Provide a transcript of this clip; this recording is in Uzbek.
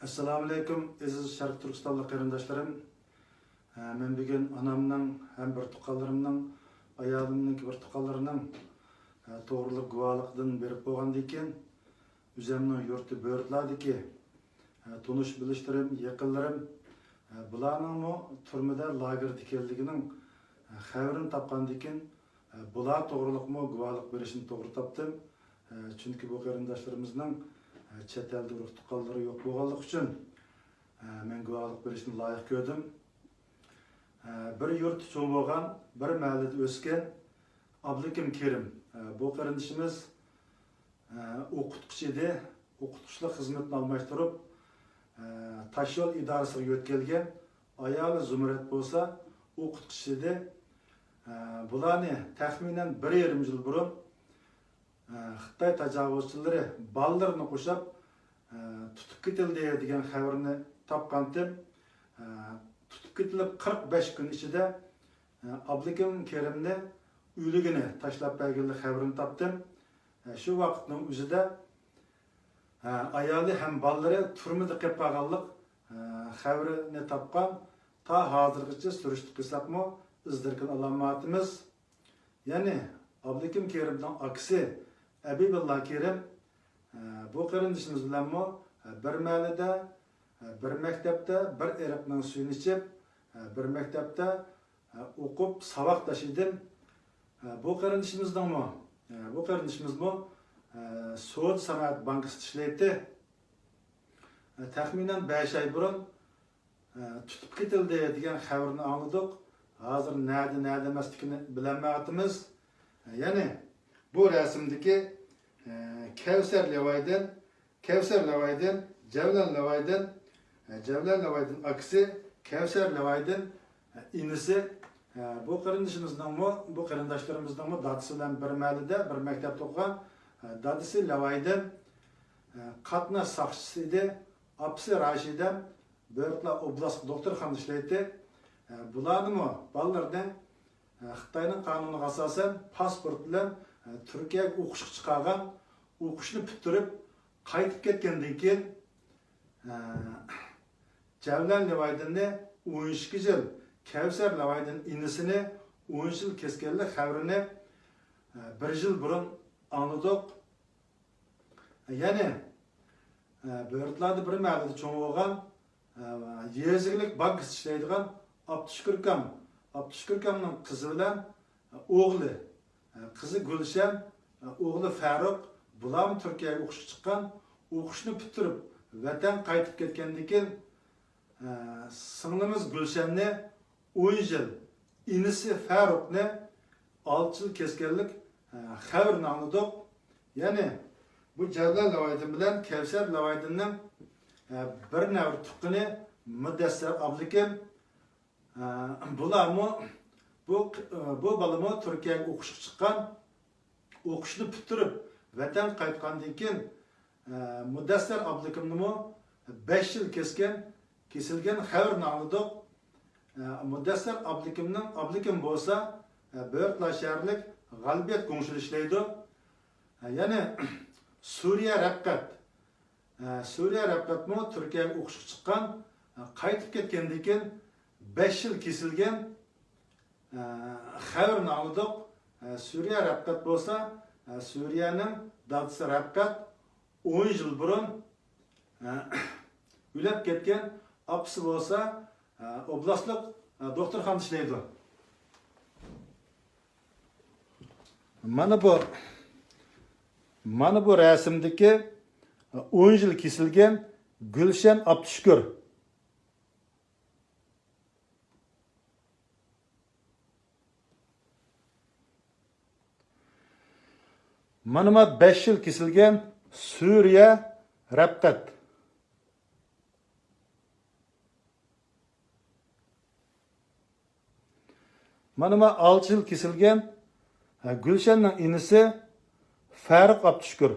Assalamu alaikum, aziz Şarkı Türkistanlı qarindoshlarım. Men bugün anamның hem bir tuqqanlarimning, ayolımның bir tuqqanlarining to'g'rilik guvohligidan berib bo'lgandan keyin o'zimning yurti bo'rtlardiki tunish bilishtirim, yaqinlarim bularning turmada lagerda ekanligining xabarini topgandan keyin bular to'g'rilikmi guvohlik berishni to'g'ri topdim. Chunki bu qarindoshlarimizning chet elda urug' tuqqanlari yo'q bo'lganligi uchun men guvohlik berishni loyiq ko'rdim. Bir yurt cho'ng bo'lgan, bir mahallada o'sgan Abdukim Kerim. Bu qarindoshimiz o'qituvchi edi. O'qituvchilik xizmatini almashtirib, Toshyo'l idorasiga o'tkazgan. Ayoli Zumrat bo'lsa, o'qituvchi edi. Bularni taxminan 1,5 yil burun Xitoy tajovuzchilari bolalarni qo'shib tutib ketildi degan xabarni topgandim. Tutib ketilib 45 kun ichida Abdukim Kerimni uyligini tashlab berganlik xabarini topdim. Shu vaqtning o'zida ayoli ham bolalari turmada qolib qolganlik xabarini topgan. Ta hozirgacha surishtirib qilsakmi, izdirgan alomatimiz. Ya'ni Abdukim Kerimning aksi Abibullah Kerim bu qarindoshimiz bilan bir mahallada, bir maktabda, bir eriqning suyini ichib, bir maktabda o'qib, saboq tashidim. Bu qarindoshimiz Suud sanoat bankasida ishlaydi. Taxminan 5 oy burun tutib ketildi degan xabarni angladik. Hozir nada emasligini bilmayapmiz. Ya'ni bu rasmdagi Kevser Levaydin, Javlan Levaydin aksi Kevser Levaydin inisi bu qarindoshlarimizning dadisi bilan bir mahallada, bir maktabda o'qigan. Dadisi Levaydin qatnash soqchisi edi. Apsi Rashida Börtla oblast doktorxonada ishlaydi. Bularni bolalardan Xitoyning qonuniga asosan pasport bilan Turkiyaga o'qishga chiqargan, o'qishni bitirib qaytib ketgandan keyin Javlan Levaydinni 12 yil, Kevser Levaydin inisini 10 yil kesganlik xabarini 1 yil burun angladik. Ya'ni Börtlarda bir mahallada cho'ng bo'lgan yeziglik bankasida ishlaydigan Abdushukurkamning qizi bilan o'g'li, qizi Gulshan, o'g'li Farruq bular Turkiyaga o'qishga chiqqan, o'qishni bitirib vatan qaytib ketgandan keyin singlimiz Gulshanni 10 yil, inisi Farruqni 6 yil kesganlik xabarini angladik. Ya'ni bu Javlan Levaydin bilan Kevser Levaydinning bir navr tuqqini Mudassir Abdukim bularmi bu balamo Turkiyaga o'qishga chiqqan, o'qishni bitirib vatan qaytgandan keyin Mudassir Abdukimni 5 yil kesilgan xabarini angladik. Mudassir Abdukim bo'lsa Börtla shaharlik G'albiyat ko'ngshida ishlaydi. Ya'ni Suriya Rabqatmi Turkiyaga o'qishga chiqqan, qaytib ketgandan keyin 5 yil kesilgan xabarini angladik. Suriya Rabqat bo'lsa, Suriyaning dadisi Rabqat 10 yil burun o'lib ketgan, apsi bo'lsa oblastlik doktorxonada ishlaydi. Mana bu rasmdagi 10 yil kesilgan Gulshan Abdushukur. Mana 5 yil kesilgan Suriya Rabqat. Mana 6 yil kesilgan Gulshanning inisi Farruq Abdushukur.